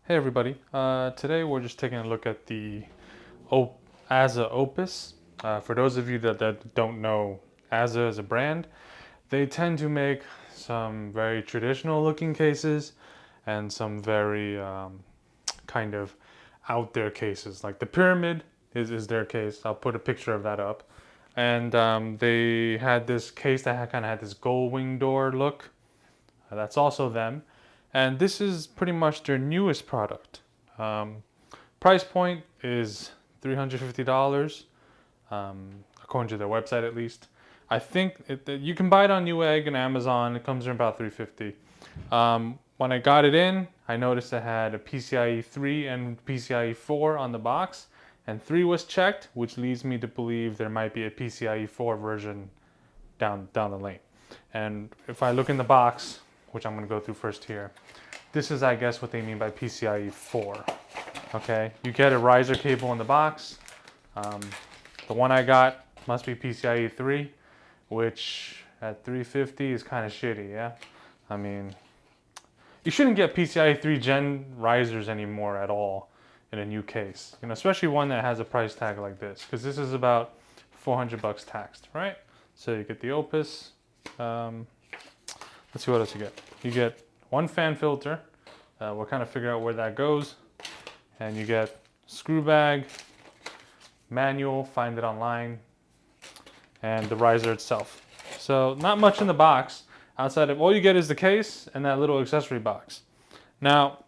Hey everybody, today we're just taking a look at the Azza Opus. For those of you that don't know Azza as a brand, they tend to make some very traditional looking cases and some very kind of out there cases. Like the Pyramid is their case. I'll put a picture of that up. And they had this case that kind of had this gold wing door look. That's also them. And this is pretty much their newest product. Price point is $350, according to their website at least. I think you can buy it on Newegg and Amazon. It comes in about $350. When I got it in, I noticed it had a PCIe 3 and PCIe 4 on the box, and 3 was checked, which leads me to believe there might be a PCIe 4 version down the lane. And if I look in the box, which I'm going to go through first here, this is, I guess, what they mean by PCIe 4. Okay, you get a riser cable in the box. The one I got must be PCIe 3, which at $350 is kind of shitty, yeah? I mean, you shouldn't get PCIe 3 Gen risers anymore at all in a new case, you know, especially one that has a price tag like this, because this is about $400 taxed, right? So you get the Opus. Let's see what else you get. You get one fan filter. We'll kind of figure out where that goes. And you get screw bag, manual, find it online, and the riser itself. So not much in the box outside of, all you get is the case and that little accessory box. Now,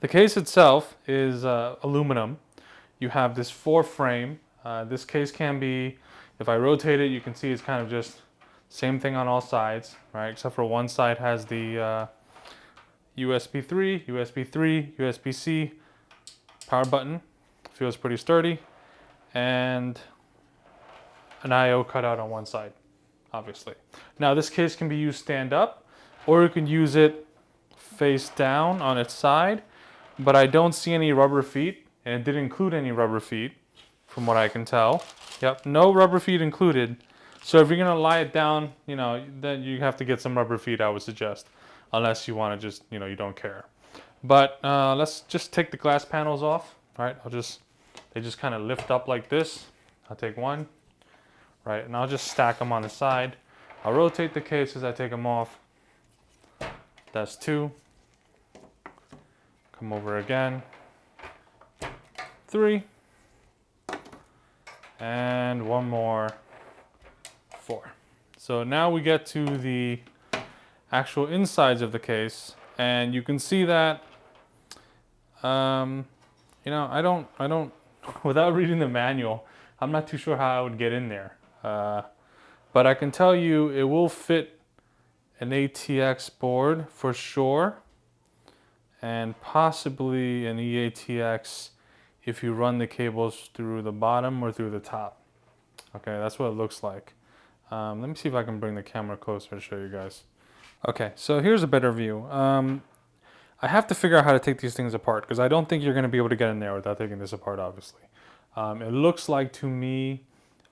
the case itself is aluminum. You have this 4 frame. This case can be, if I rotate it, you can see it's kind of just same thing on all sides, right? Except for one side has the USB 3, USB 3, USB-C, power button. Feels pretty sturdy. And an I/O cutout on one side, obviously. Now this case can be used stand up, or you can use it face down on its side, but I don't see any rubber feet, and it didn't include any rubber feet, from what I can tell. Yep, no rubber feet included. So if you're gonna lie it down, you know, then you have to get some rubber feet, I would suggest, unless you want to just, you know, you don't care. But let's just take the glass panels off, right? They just kind of lift up like this. I'll take one, right, and I'll just stack them on the side. I'll rotate the case as I take them off. That's 2. Come over again. 3. And one more. 4. So now we get to the actual insides of the case, and you can see that, you know, I don't, without reading the manual, I'm not too sure how I would get in there. But I can tell you it will fit an ATX board for sure, and possibly an eATX if you run the cables through the bottom or through the top. Okay, that's what it looks like. Let me see if I can bring the camera closer to show you guys. Okay, so here's a better view. I have to figure out how to take these things apart, because I don't think you're going to be able to get in there without taking this apart, obviously. It looks like to me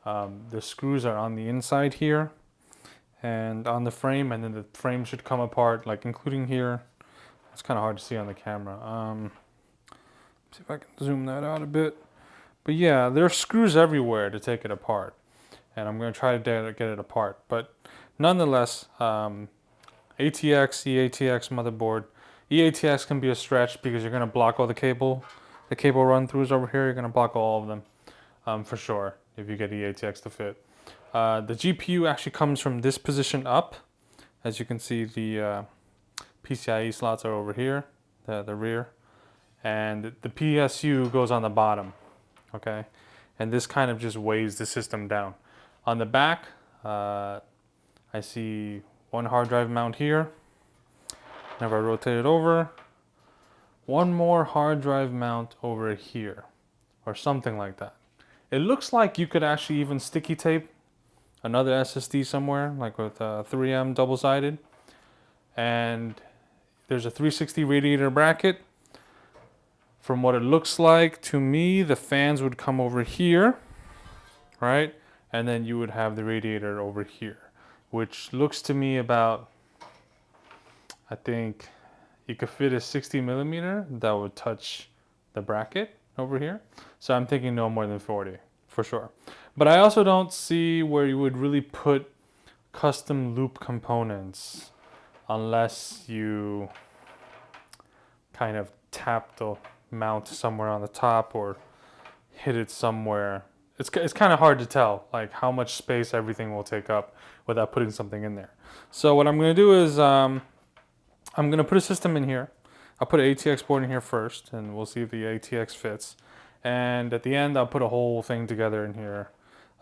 the screws are on the inside here and on the frame, and then the frame should come apart, like including here. It's kind of hard to see on the camera. See if I can zoom that out a bit. But yeah, there are screws everywhere to take it apart, and I'm going to try to get it apart. But nonetheless, ATX, eATX motherboard. eATX can be a stretch because you're going to block all the cable run-throughs over here. You're going to block all of them for sure if you get eATX to fit. The GPU actually comes from this position up. As you can see, the PCIe slots are over here, the rear. And the PSU goes on the bottom, okay? And this kind of just weighs the system down. On the back, I see one hard drive mount here. Never rotate it over. One more hard drive mount over here, or something like that. It looks like you could actually even sticky tape another SSD somewhere, like with 3M double-sided. And there's a 360 radiator bracket. From what it looks like to me, the fans would come over here, right? And then you would have the radiator over here, which looks to me about, I think, you could fit a 60mm that would touch the bracket over here. So I'm thinking no more than 40 for sure. But I also don't see where you would really put custom loop components unless you kind of tap the mount somewhere on the top or hit it somewhere. It's kind of hard to tell like how much space everything will take up without putting something in there. So what I'm going to do is I'm going to put a system in here. I'll put an ATX board in here first, and we'll see if the ATX fits. And at the end, I'll put a whole thing together in here.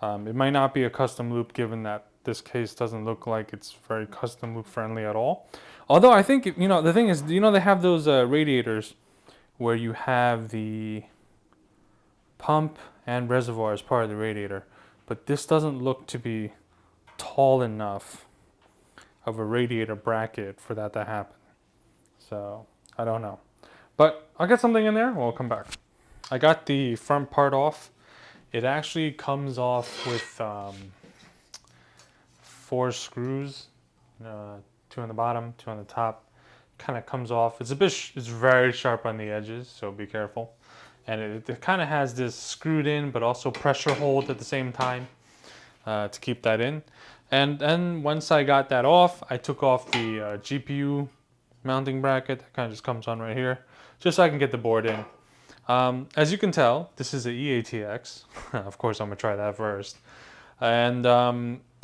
It might not be a custom loop, given that this case doesn't look like it's very custom loop friendly at all. Although I think, you know, the thing is, you know, they have those radiators where you have the pump and reservoir as part of the radiator, but this doesn't look to be tall enough of a radiator bracket for that to happen. So I don't know, but I'll get something in there. We'll come back. I got the front part off. It actually comes off with 4 screws, 2 on the bottom, 2 on the top. Kind of comes off. It's very sharp on the edges, so be careful. And it kind of has this screwed in but also pressure hold at the same time to keep that in. And then once I got that off, I took off the GPU mounting bracket that kind of just comes on right here, just so I can get the board in. As you can tell, this is a EATX. Of course, I'm gonna try that first. And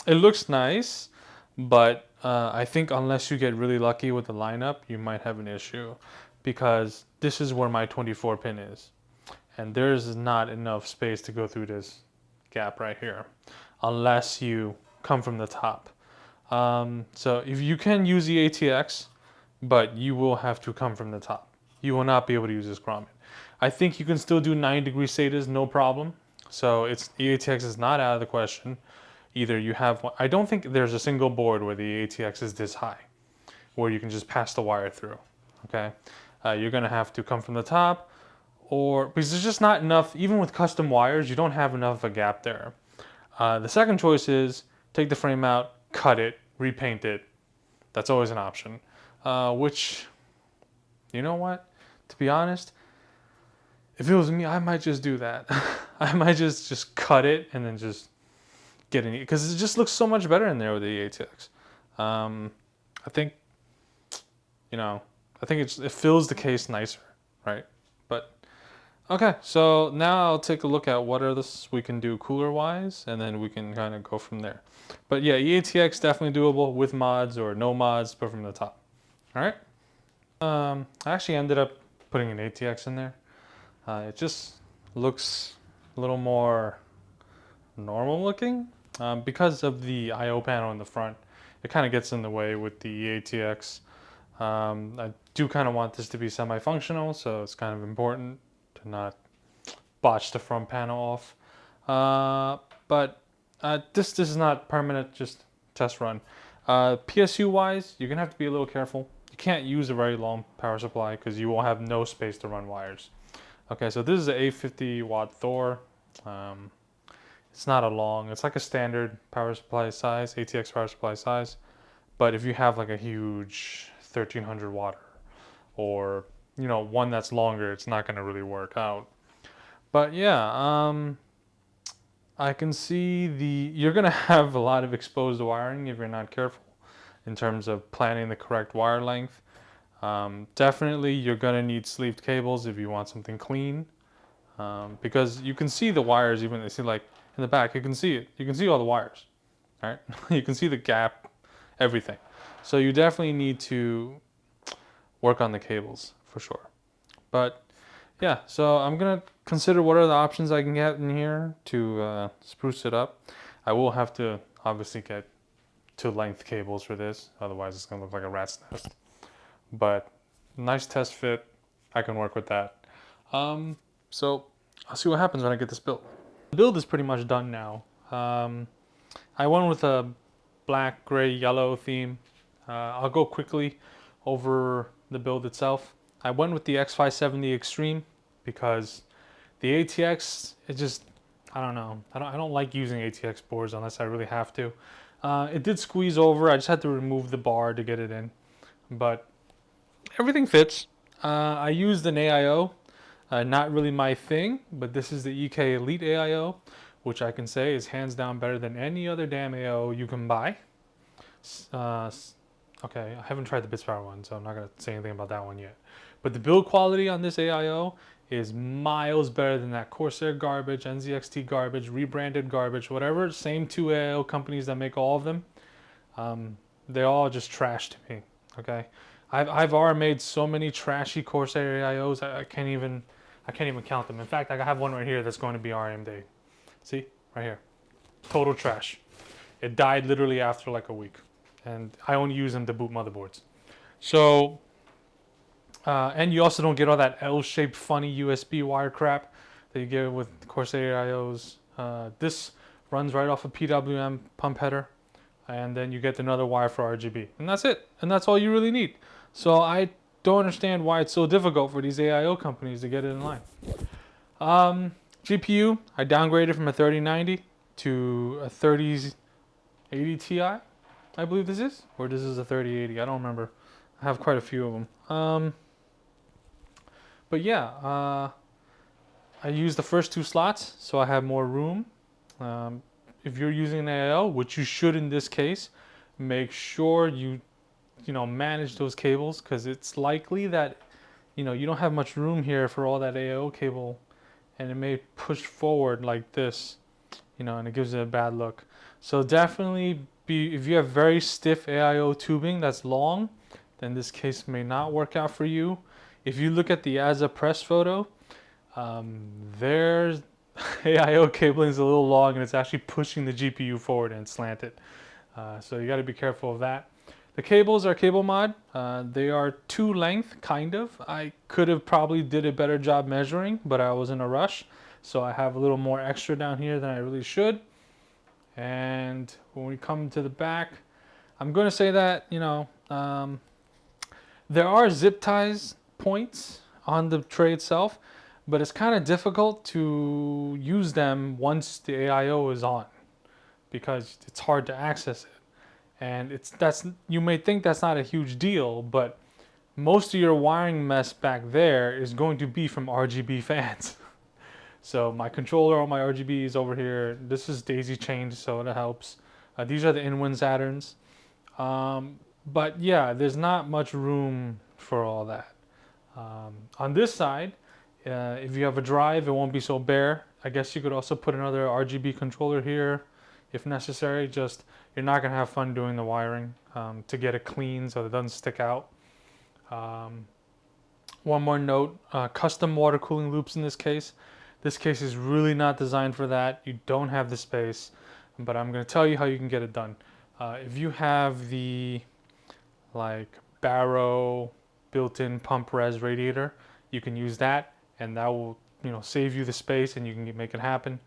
it looks nice, but I think unless you get really lucky with the lineup, you might have an issue, because this is where my 24 pin is. And there's not enough space to go through this gap right here, unless you come from the top. So if you can use the ATX, but you will have to come from the top. You will not be able to use this grommet. I think you can still do 9-degree SATAs, no problem. So EATX is not out of the question. Either you have one, I don't think there's a single board where the ATX is this high, where you can just pass the wire through, okay? You're gonna have to come from the top, or because there's just not enough, even with custom wires, you don't have enough of a gap there. The second choice is take the frame out, cut it, repaint it. That's always an option. Which, you know what? To be honest, if it was me, I might just do that. I might just cut it and then just get in it, because it just looks so much better in there with the ATX. I think, you know, I think it fills the case nicer, right? But okay, so now I'll take a look at what others we can do cooler wise, and then we can kind of go from there. But yeah, EATX definitely doable with mods or no mods, but from the top. All right. I actually ended up putting an ATX in there. It just looks a little more normal looking because of the I/O panel in the front. It kind of gets in the way with the ATX. I do kind of want this to be semi-functional, so it's kind of important to not botch the front panel off. But this is not permanent, just test run. PSU wise, you're gonna have to be a little careful. You can't use a very long power supply because you will have no space to run wires. Okay, so this is an 850 watt Thor. It's not a long, it's like a standard power supply size, ATX power supply size. But if you have like a huge 1300 watt or, you know, one that's longer, it's not gonna really work out. But yeah, I can see you're gonna have a lot of exposed wiring if you're not careful in terms of planning the correct wire length. Definitely you're gonna need sleeved cables if you want something clean, because you can see the wires, even see like in the back, you can see it. You can see all the wires, right? You can see the gap, everything. So you definitely need to work on the cables for sure. But yeah, so I'm gonna consider what are the options I can get in here to spruce it up. I will have to obviously get 2-length cables for this, otherwise it's gonna look like a rat's nest. But nice test fit, I can work with that. So I'll see what happens when I get this built. The build is pretty much done now. I went with a black, gray, yellow theme. I'll go quickly over the build itself. I went with the X570 Extreme because the ATX, it just, I don't know. I don't like using ATX boards unless I really have to. It did squeeze over. I just had to remove the bar to get it in. But everything fits. I used an AIO, not really my thing, but this is the EK Elite AIO, which I can say is hands down better than any other damn AIO you can buy. Okay, I haven't tried the Bitspower one, so I'm not going to say anything about that one yet. But the build quality on this AIO is miles better than that Corsair garbage, NZXT garbage, rebranded garbage, whatever. Same two AIO companies that make all of them. They all just trash to me. Okay, I've already made so many trashy Corsair AIOs. I can't even count them. In fact, I have one right here that's going to be RMD. See, right here, total trash. It died literally after like a week, and I only use them to boot motherboards. So, and you also don't get all that L-shaped funny USB wire crap that you get with Corsair AIOs. This runs right off a PWM pump header, and then you get another wire for RGB, and that's it. And that's all you really need. So I don't understand why it's so difficult for these AIO companies to get it in line. GPU, I downgraded from a 3090 to a 3080 Ti, I believe this is, or this is a 3080. I don't remember. I have quite a few of them. But yeah, I use the first two slots, so I have more room. If you're using an AIO, which you should in this case, make sure you manage those cables, because it's likely that you don't have much room here for all that AIO cable, and it may push forward like this, and it gives it a bad look. So definitely if you have very stiff AIO tubing that's long, then this case may not work out for you. If you look at the Azza press photo, there's AIO cabling is a little long, and it's actually pushing the GPU forward and slanted. So you got to be careful of that. The cables are cable mod. They are 2 length, kind of. I could have probably did a better job measuring, but I was in a rush. So I have a little more extra down here than I really should. And when we come to the back, I'm going to say that, there are zip ties points on the tray itself, but it's kind of difficult to use them once the AIO is on, because it's hard to access it. And you may think that's not a huge deal, but most of your wiring mess back there is going to be from RGB fans. So my controller, all my RGB is over here. This is daisy chained, so that helps. These are the in-win Saturns. But yeah, there's not much room for all that. On this side, if you have a drive, it won't be so bare. I guess you could also put another RGB controller here if necessary. Just you're not going to have fun doing the wiring to get it clean so it doesn't stick out. One more note, custom water cooling loops in this case. This case is really not designed for that. You don't have the space, but I'm going to tell you how you can get it done. If you have the Barrow built-in pump res radiator, you can use that, and that will save you the space, and you can make it happen.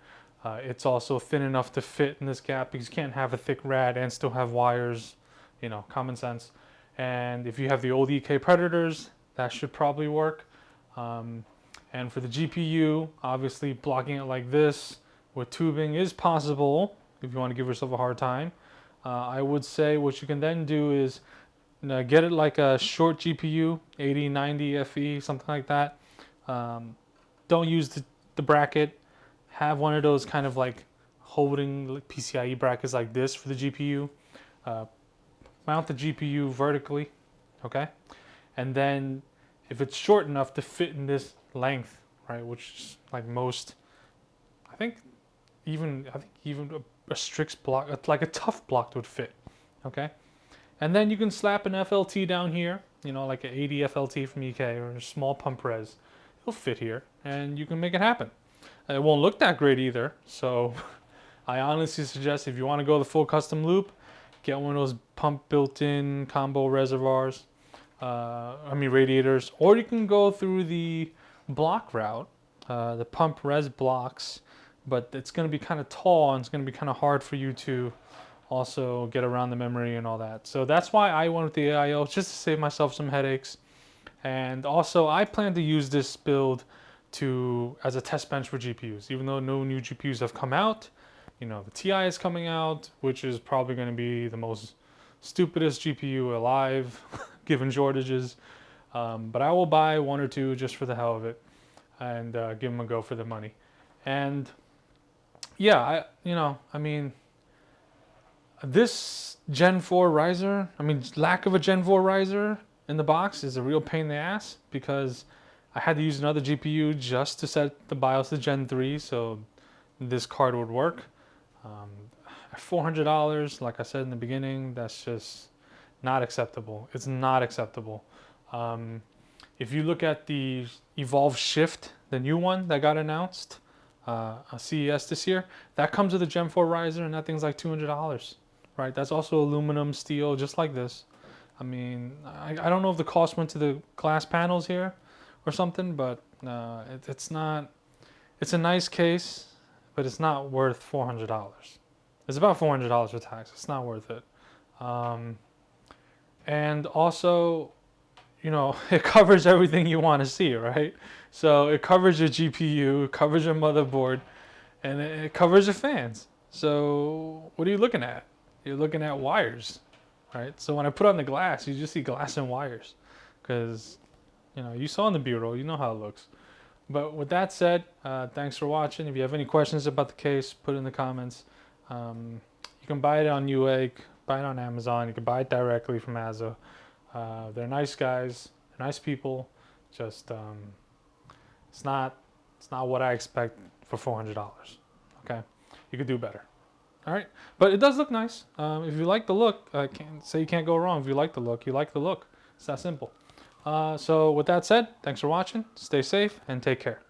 It's also thin enough to fit in this gap, because you can't have a thick rad and still have wires, common sense. And if you have the old EK Predators, that should probably work. And for the GPU, obviously blocking it like this with tubing is possible if you want to give yourself a hard time. I would say what you can then do is get it like a short GPU, 80, 90 FE, something like that. Don't use the bracket. Have one of those kind of holding PCIe brackets like this for the GPU. Mount the GPU vertically, okay? And then if it's short enough to fit in this length, right, which is most, I think even a STRIX block, like a tough block would fit, okay? And then you can slap an FLT down here, like an 80 FLT from EK or a small pump res. It'll fit here, and you can make it happen. It won't look that great either, so I honestly suggest if you want to go the full custom loop, get one of those pump built-in combo reservoirs, radiators, or you can go through the block route, the pump res blocks, but it's going to be kind of tall, and it's going to be kind of hard for you to also get around the memory and all that. So that's why I went with the AIO, just to save myself some headaches. And also I plan to use this build as a test bench for GPUs, even though no new GPUs have come out. The TI is coming out, which is probably going to be the most stupidest GPU alive, given shortages. But I will buy one or two just for the hell of it, and give them a go for the money. And yeah, I mean, this Gen 4 riser, lack of a Gen 4 riser in the box is a real pain in the ass, because I had to use another GPU just to set the BIOS to Gen 3 so this card would work. At $400, like I said in the beginning, that's just not acceptable. It's not acceptable. If you look at the Evolve Shift, the new one that got announced at CES this year, that comes with a Gen 4 riser, and that thing's like $200, right? That's also aluminum, steel, just like this. I mean, I don't know if the cost went to the glass panels here or something, but it's not. It's a nice case, but it's not worth $400. It's about $400 for tax. It's not worth it. And also, it covers everything you want to see, right? So it covers your GPU, it covers your motherboard, and it covers your fans. So what are you looking at? You're looking at wires, right? So when I put on the glass, you just see glass and wires, because you saw in the B-roll, you know how it looks. But with that said, thanks for watching. If you have any questions about the case, put it in the comments. You can buy it on Newegg, buy it on Amazon. You can buy it directly from Azza. They're nice guys, they're nice people. Just it's not what I expect for $400. Okay, you could do better. All right, but it does look nice. If you like the look, I can't say you can't go wrong. If you like the look, you like the look. It's that simple. So with that said, thanks for watching. Stay safe and take care.